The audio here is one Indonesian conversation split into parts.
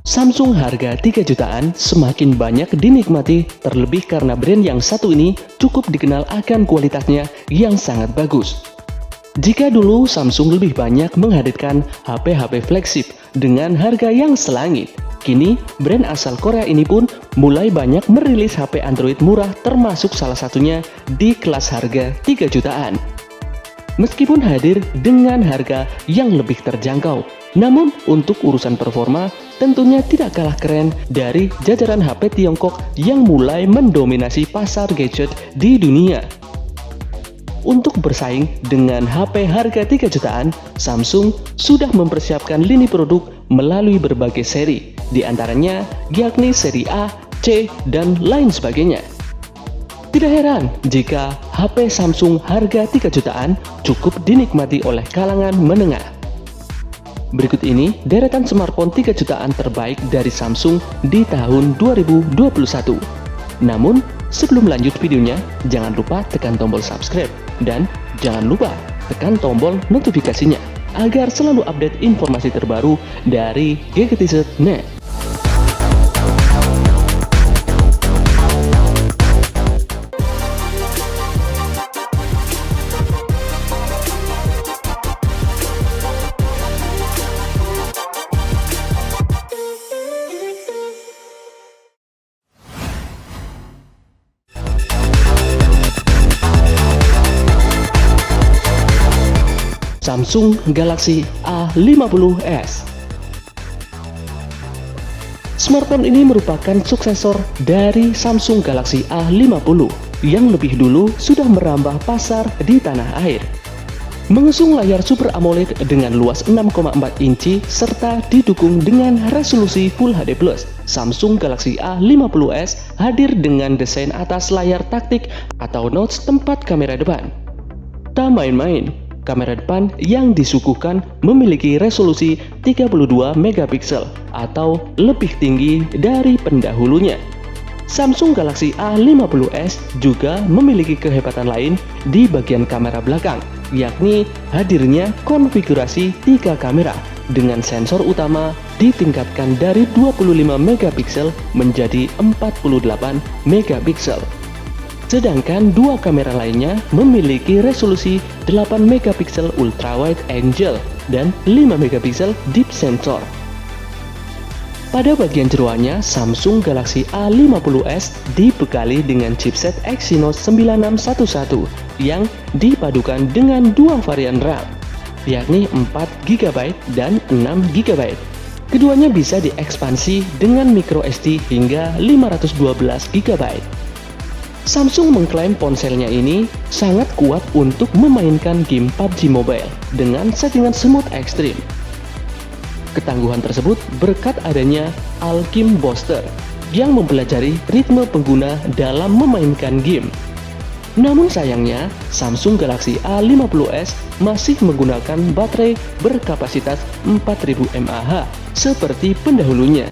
Samsung harga 3 jutaan semakin banyak dinikmati, terlebih karena brand yang satu ini cukup dikenal akan kualitasnya yang sangat bagus. Jika dulu Samsung lebih banyak menghadirkan HP-HP flagship dengan harga yang selangit, kini brand asal Korea ini pun mulai banyak merilis HP Android murah, termasuk salah satunya di kelas harga 3 jutaan. Meskipun hadir dengan harga yang lebih terjangkau, namun untuk urusan performa tentunya tidak kalah keren dari jajaran HP Tiongkok yang mulai mendominasi pasar gadget di dunia. Untuk bersaing dengan HP harga 3 jutaan, Samsung sudah mempersiapkan lini produk melalui berbagai seri, di antaranya yakni seri A, C, dan lain sebagainya. Tidak heran jika HP Samsung harga 3 jutaan cukup dinikmati oleh kalangan menengah. Berikut ini deretan smartphone 3 jutaan terbaik dari Samsung di tahun 2021. Namun, sebelum lanjut videonya, jangan lupa tekan tombol subscribe dan jangan lupa tekan tombol notifikasinya agar selalu update informasi terbaru dari Gadgetized.net. Samsung Galaxy A50s. Smartphone ini merupakan suksesor dari Samsung Galaxy A50 yang lebih dulu sudah merambah pasar di tanah air. Mengusung layar Super AMOLED dengan luas 6,4 inci serta didukung dengan resolusi Full HD+, Samsung Galaxy A50s hadir dengan desain atas layar taktik atau notch tempat kamera depan. Tak main-main, kamera depan yang disuguhkan memiliki resolusi 32 megapiksel atau lebih tinggi dari pendahulunya. Samsung Galaxy A50s juga memiliki kehebatan lain di bagian kamera belakang, yakni hadirnya konfigurasi 3 kamera dengan sensor utama ditingkatkan dari 25 megapiksel menjadi 48 megapiksel. Sedangkan dua kamera lainnya memiliki resolusi 8 megapiksel ultrawide angle dan 5 megapiksel deep sensor. Pada bagian jeroannya, Samsung Galaxy A50s dibekali dengan chipset Exynos 9611 yang dipadukan dengan dua varian RAM, yakni 4GB dan 6GB. Keduanya bisa diekspansi dengan microSD hingga 512GB. Samsung mengklaim ponselnya ini sangat kuat untuk memainkan game PUBG Mobile dengan settingan smooth ekstrim. Ketangguhan tersebut berkat adanya Alchemy Booster yang mempelajari ritme pengguna dalam memainkan game. Namun sayangnya, Samsung Galaxy A50s masih menggunakan baterai berkapasitas 4000 mAh seperti pendahulunya.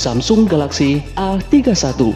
Samsung Galaxy A31.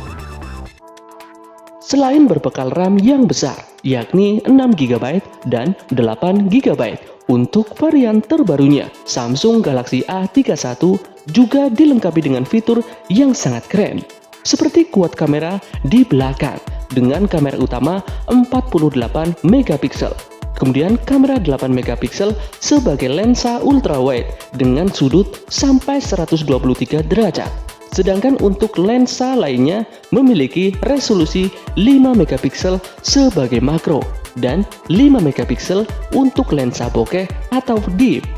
Selain berbekal RAM yang besar, yakni 6GB dan 8GB, untuk varian terbarunya, Samsung Galaxy A31 juga dilengkapi dengan fitur yang sangat keren, seperti quad kamera di belakang dengan kamera utama 48 megapiksel. Kemudian kamera 8 megapiksel sebagai lensa ultrawide dengan sudut sampai 123 derajat. Sedangkan untuk lensa lainnya memiliki resolusi 5 megapiksel sebagai makro dan 5 megapiksel untuk lensa bokeh atau deep.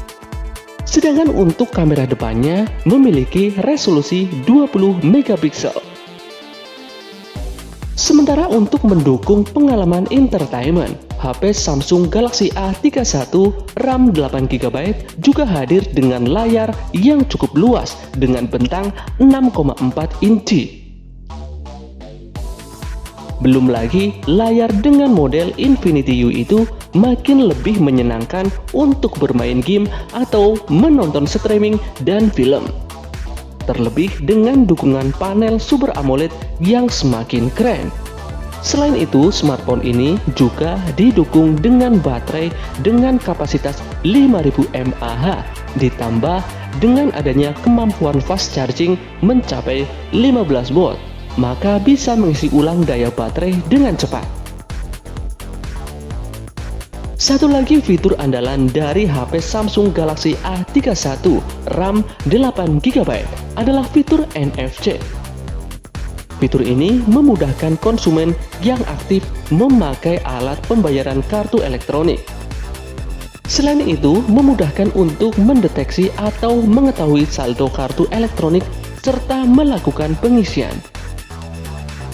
Sedangkan untuk kamera depannya memiliki resolusi 20 megapiksel. Sementara untuk mendukung pengalaman entertainment, HP Samsung Galaxy A31 RAM 8GB juga hadir dengan layar yang cukup luas dengan bentang 6,4 inci. Belum lagi layar dengan model Infinity U itu makin lebih menyenangkan untuk bermain game atau menonton streaming dan film. terlebih dengan dukungan panel Super AMOLED yang semakin keren. Selain itu, smartphone ini juga didukung dengan baterai dengan kapasitas 5000 mAh, ditambah dengan adanya kemampuan fast charging mencapai 15 watt, maka bisa mengisi ulang daya baterai dengan cepat. Satu lagi fitur andalan dari HP Samsung Galaxy A31 RAM 8GB adalah fitur NFC. Fitur ini memudahkan konsumen yang aktif memakai alat pembayaran kartu elektronik. Selain itu, memudahkan untuk mendeteksi atau mengetahui saldo kartu elektronik serta melakukan pengisian.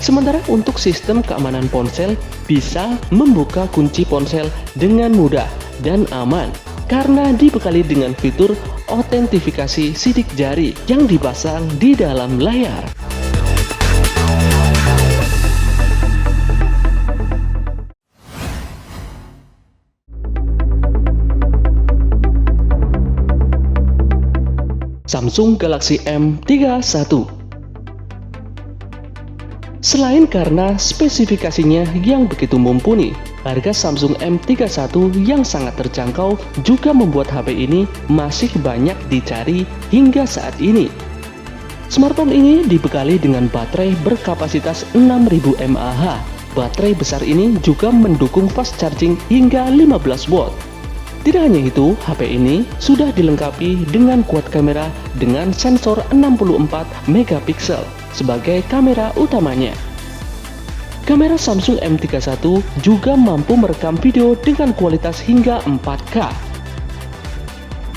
Sementara untuk sistem keamanan ponsel bisa membuka kunci ponsel dengan mudah dan aman karena dibekali dengan fitur autentifikasi sidik jari yang dipasang di dalam layar. Samsung Galaxy M31. Selain karena spesifikasinya yang begitu mumpuni, harga Samsung M31 yang sangat terjangkau juga membuat HP ini masih banyak dicari hingga saat ini. Smartphone ini dibekali dengan baterai berkapasitas 6000 mAh. Baterai besar ini juga mendukung fast charging hingga 15 watt. Tidak hanya itu, HP ini sudah dilengkapi dengan quad kamera dengan sensor 64 megapiksel sebagai kamera utamanya. Kamera Samsung M31 juga mampu merekam video dengan kualitas hingga 4K.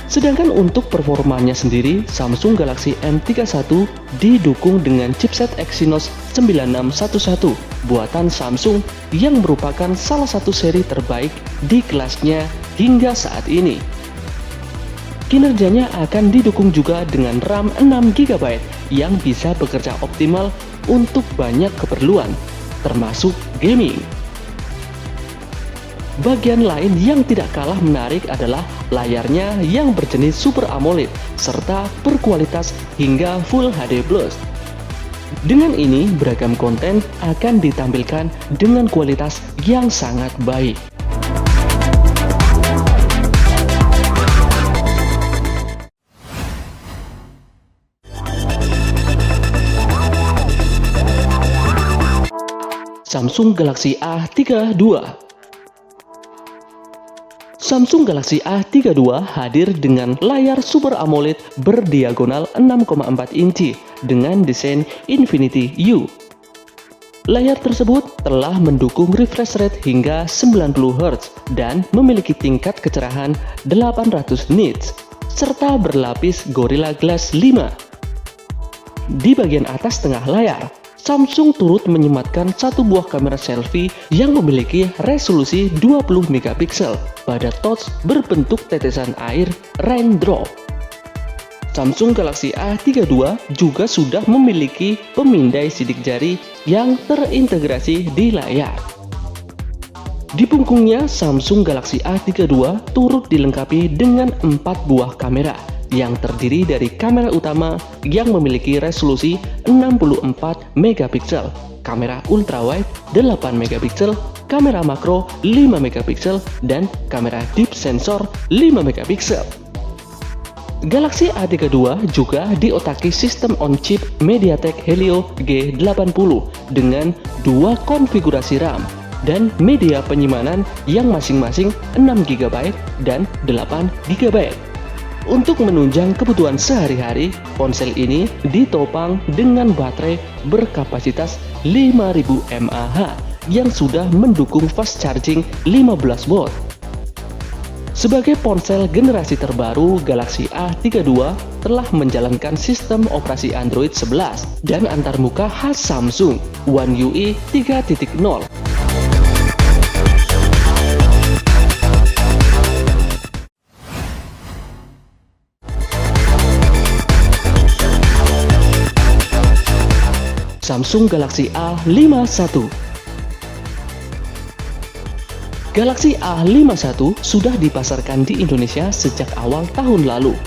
Sedangkan untuk performanya sendiri, Samsung Galaxy M31 didukung dengan chipset Exynos 9611 buatan Samsung yang merupakan salah satu seri terbaik di kelasnya hingga saat ini. Kinerjanya akan didukung juga dengan RAM 6GB yang bisa bekerja optimal untuk banyak keperluan, termasuk gaming. Bagian lain yang tidak kalah menarik adalah layarnya yang berjenis Super AMOLED serta berkualitas hingga Full HD+. Dengan ini, beragam konten akan ditampilkan dengan kualitas yang sangat baik. Samsung Galaxy A32. Samsung Galaxy A32 hadir dengan layar Super AMOLED berdiagonal 6,4 inci dengan desain Infinity U. Layar tersebut telah mendukung refresh rate hingga 90 Hz dan memiliki tingkat kecerahan 800 nits serta berlapis Gorilla Glass 5. Di bagian atas tengah layar, Samsung turut menyematkan satu buah kamera selfie yang memiliki resolusi 20 megapiksel pada touch berbentuk tetesan air raindrop. Samsung Galaxy A32 juga sudah memiliki pemindai sidik jari yang terintegrasi di layar. Di punggungnya, Samsung Galaxy A32 turut dilengkapi dengan 4 buah kamera yang terdiri dari kamera utama yang memiliki resolusi 64 megapiksel, kamera ultrawide 8 megapiksel, kamera makro 5 megapiksel, dan kamera deep sensor 5 megapiksel. Galaxy A32 juga diotaki sistem on-chip MediaTek Helio G80 dengan 2 konfigurasi RAM dan media penyimpanan yang masing-masing 6GB dan 8GB. Untuk menunjang kebutuhan sehari-hari, ponsel ini ditopang dengan baterai berkapasitas 5000 mAh yang sudah mendukung fast charging 15 watt. Sebagai ponsel generasi terbaru, Galaxy A32 telah menjalankan sistem operasi Android 11 dan antarmuka khas Samsung One UI 3.0. Samsung Galaxy A51. Galaxy A51 sudah dipasarkan di Indonesia sejak awal tahun lalu.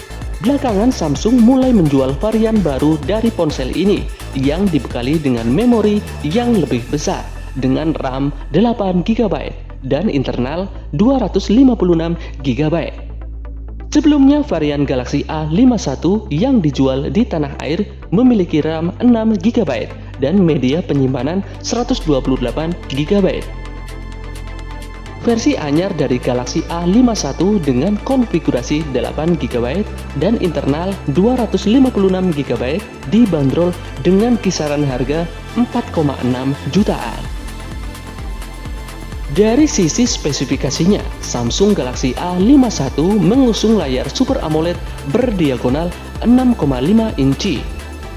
Belakangan Samsung mulai menjual varian baru dari ponsel ini yang dibekali dengan memori yang lebih besar dengan RAM 8GB dan internal 256GB. Sebelumnya varian Galaxy A51 yang dijual di tanah air memiliki RAM 6GB dan media penyimpanan 128GB. Versi anyar dari Galaxy A51 dengan konfigurasi 8GB dan internal 256GB dibanderol dengan kisaran harga 4,6 jutaan. Dari sisi spesifikasinya, Samsung Galaxy A51 mengusung layar Super AMOLED berdiagonal 6,5 inci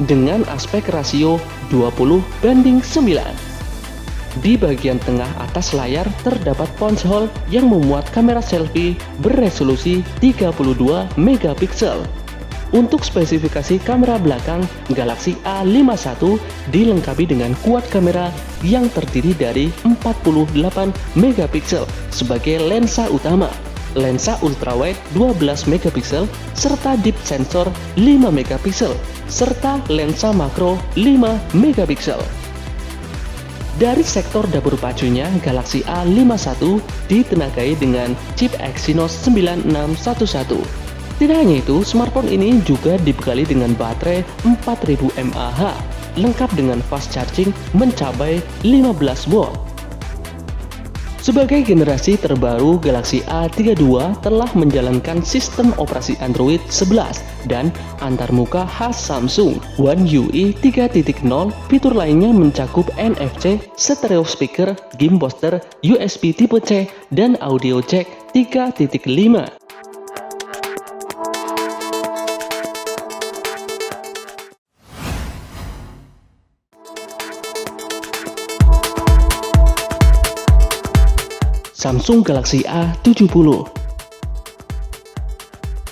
dengan aspek rasio 20:9. Di bagian tengah atas layar terdapat punch-hole yang memuat kamera selfie beresolusi 32 megapiksel. Untuk spesifikasi kamera belakang, Galaxy A51 dilengkapi dengan kuad kamera yang terdiri dari 48 megapiksel sebagai lensa utama, lensa ultrawide 12 megapiksel, serta deep sensor 5 megapiksel, serta lensa makro 5 megapiksel. Dari sektor dapur pacunya, Galaxy A51 ditenagai dengan chip Exynos 9611. Tidak hanya itu, smartphone ini juga dibekali dengan baterai 4000 mAh, lengkap dengan fast charging mencapai 15 watt. Sebagai generasi terbaru, Galaxy A32 telah menjalankan sistem operasi Android 11 dan antarmuka khas Samsung One UI 3.0. Fitur lainnya mencakup NFC, stereo speaker, game booster, USB tipe C, dan audio jack 3.5. Samsung Galaxy A70.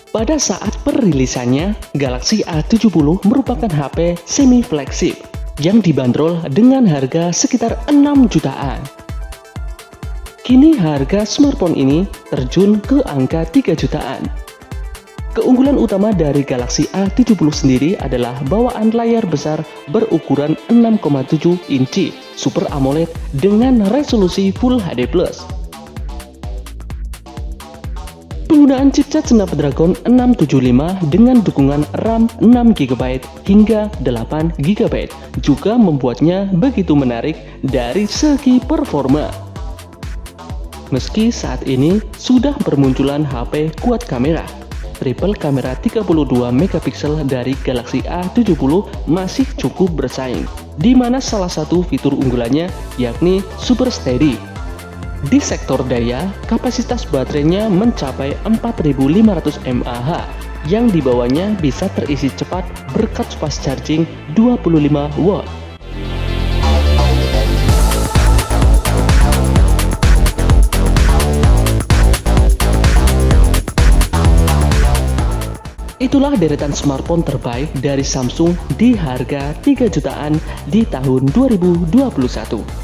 Pada saat perilisannya, Galaxy A70 merupakan HP semi flagship yang dibanderol dengan harga sekitar 6 jutaan. Kini harga smartphone ini terjun ke angka 3 jutaan. Keunggulan utama dari Galaxy A70 sendiri adalah bawaan layar besar berukuran 6,7 inci Super AMOLED dengan resolusi Full HD+. Penggunaan chipset Snapdragon 675 dengan dukungan RAM 6GB hingga 8GB juga membuatnya begitu menarik dari segi performa. Meski saat ini sudah bermunculan HP quad kamera, triple kamera 32 megapiksel dari Galaxy A70 masih cukup bersaing, di mana salah satu fitur unggulannya yakni Super Steady. Di sektor daya, kapasitas baterainya mencapai 4500 mAh yang dibawanya bisa terisi cepat berkat fast charging 25 watt. Itulah deretan smartphone terbaik dari Samsung di harga 3 jutaan di tahun 2021.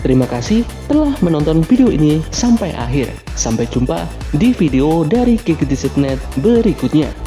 Terima kasih telah menonton video ini sampai akhir. Sampai jumpa di video dari Geekdiscipline berikutnya.